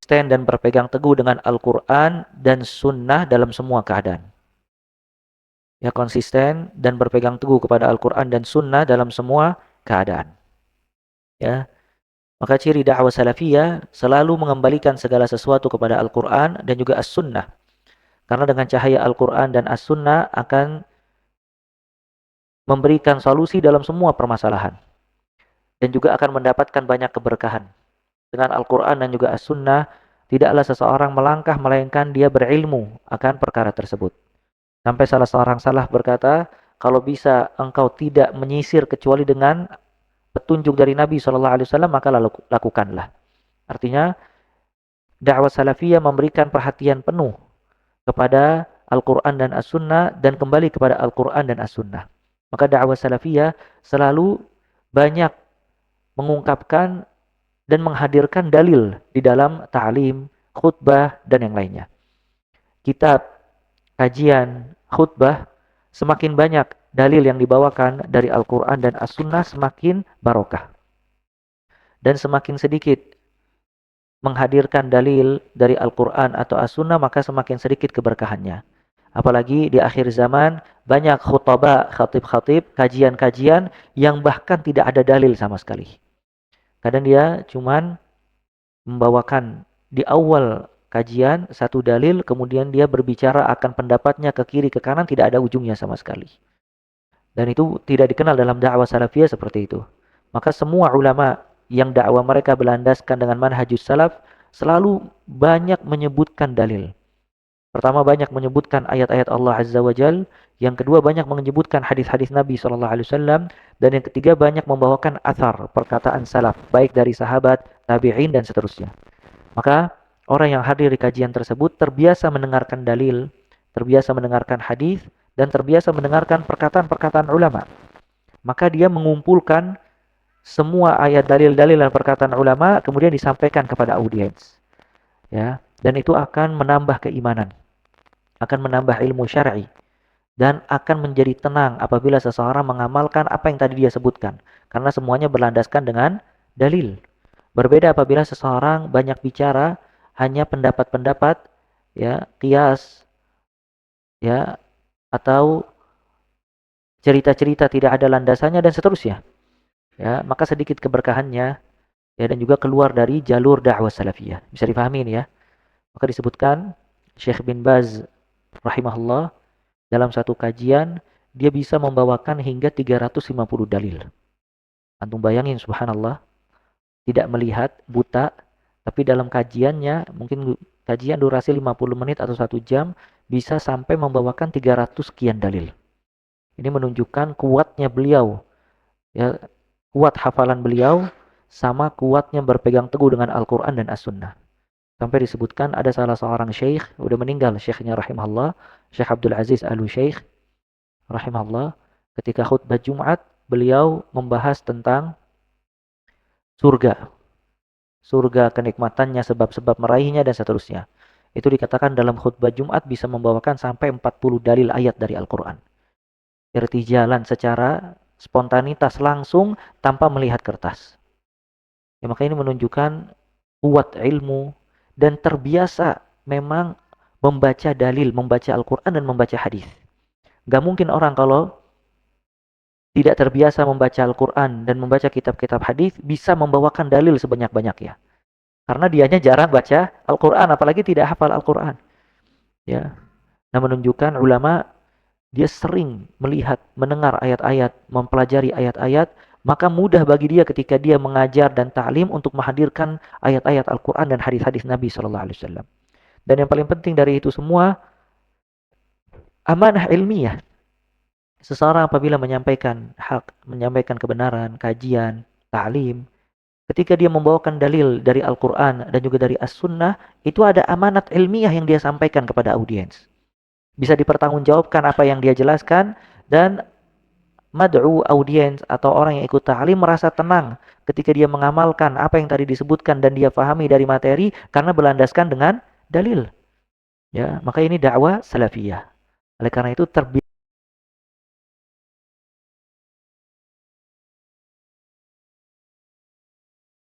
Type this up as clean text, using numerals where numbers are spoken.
konsisten dan berpegang teguh dengan Al-Quran dan Sunnah dalam semua keadaan. Ya, konsisten dan berpegang teguh kepada Al-Quran dan Sunnah dalam semua keadaan. Ya, maka ciri dakwah salafiyah selalu mengembalikan segala sesuatu kepada Al-Quran dan juga As-Sunnah. Karena dengan cahaya Al-Quran dan As-Sunnah akan memberikan solusi dalam semua permasalahan. Dan juga akan mendapatkan banyak keberkahan. Dengan Al-Quran dan juga As-Sunnah, tidaklah seseorang melangkah melainkan dia berilmu akan perkara tersebut. Sampai salah seorang salaf berkata, kalau bisa engkau tidak menyisir kecuali dengan petunjuk dari Nabi SAW, maka lakukanlah. Artinya, dakwah salafiyah memberikan perhatian penuh kepada Al-Quran dan As-Sunnah dan kembali kepada Al-Quran dan As-Sunnah. Maka dakwah salafiyah selalu banyak mengungkapkan dan menghadirkan dalil di dalam ta'lim, khutbah, dan yang lainnya. Kitab, kajian, khutbah, semakin banyak dalil yang dibawakan dari Al-Quran dan As-Sunnah, semakin barokah. Dan semakin sedikit menghadirkan dalil dari Al-Quran atau As-Sunnah, maka semakin sedikit keberkahannya. Apalagi di akhir zaman, banyak khutbah, khatib-khatib, kajian-kajian yang bahkan tidak ada dalil sama sekali. Kadang dia cuman membawakan di awal kajian satu dalil, kemudian dia berbicara akan pendapatnya ke kiri ke kanan, tidak ada ujungnya sama sekali. Dan itu tidak dikenal dalam dakwah salafiyah seperti itu. Maka semua ulama yang dakwah mereka berlandaskan dengan manhajus salaf selalu banyak menyebutkan dalil. Pertama, banyak menyebutkan ayat-ayat Allah Azza wa Jal. Yang kedua, banyak menyebutkan hadis-hadis Nabi SAW. Dan yang ketiga, banyak membawakan athar, perkataan salaf, baik dari sahabat, tabi'in, dan seterusnya. Maka orang yang hadir di kajian tersebut terbiasa mendengarkan dalil, terbiasa mendengarkan hadis, dan terbiasa mendengarkan perkataan-perkataan ulama. Maka dia mengumpulkan semua ayat, dalil-dalil, dan perkataan ulama, kemudian disampaikan kepada audiens. Ya, dan itu akan menambah keimanan, akan menambah ilmu syar'i, dan akan menjadi tenang apabila seseorang mengamalkan apa yang tadi dia sebutkan, karena semuanya berlandaskan dengan dalil. Berbeda apabila seseorang banyak bicara, hanya pendapat-pendapat, ya, qiyas, ya, atau cerita-cerita tidak ada landasannya dan seterusnya. Ya, maka sedikit keberkahannya, ya, dan juga keluar dari jalur dakwah salafiyah. Bisa dipahami ini ya. Maka disebutkan Syekh bin Baz rahimahullah dalam satu kajian dia bisa membawakan hingga 350 dalil. Antum bayangin, subhanallah, tidak melihat, buta, tapi dalam kajiannya, mungkin kajian durasi 50 menit atau 1 jam, bisa sampai membawakan 300 sekian dalil. Ini menunjukkan kuatnya beliau, ya, kuat hafalan beliau, sama kuatnya berpegang teguh dengan Al-Quran dan As-Sunnah. Sampai disebutkan ada salah seorang syekh, udah meninggal syekhnya rahimahullah, Syekh Abdul Aziz Al-Syekh rahimahullah, ketika khutbah Jumat, beliau membahas tentang surga. Surga, kenikmatannya, sebab-sebab meraihnya, dan seterusnya. Itu dikatakan dalam khutbah Jumat bisa membawakan sampai 40 dalil ayat dari Al-Quran. Irtijalan secara spontanitas langsung tanpa melihat kertas. Ya, maka ini menunjukkan kuat ilmu dan terbiasa memang membaca dalil, membaca Al-Quran dan membaca hadis. Gak mungkin orang kalau tidak terbiasa membaca Al-Quran dan membaca kitab-kitab hadis bisa membawakan dalil sebanyak-banyaknya. Karena dianya jarang baca Al-Quran, apalagi tidak hafal Al-Quran. Ya. Nah, menunjukkan ulama dia sering melihat, mendengar ayat-ayat, mempelajari ayat-ayat, maka mudah bagi dia ketika dia mengajar dan ta'lim untuk menghadirkan ayat-ayat Al-Quran dan hadis-hadis Nabi SAW. Dan yang paling penting dari itu semua, amanah ilmiah. Seseorang apabila menyampaikan hak, menyampaikan kebenaran, kajian, ta'lim, ketika dia membawakan dalil dari Al-Quran dan juga dari As-Sunnah, itu ada amanat ilmiah yang dia sampaikan kepada audiens. Bisa dipertanggungjawabkan apa yang dia jelaskan, dan mad'u audiens atau orang yang ikut ta'lim merasa tenang ketika dia mengamalkan apa yang tadi disebutkan dan dia pahami dari materi karena berlandaskan dengan dalil. Ya, maka ini dakwah salafiyah. Oleh karena itu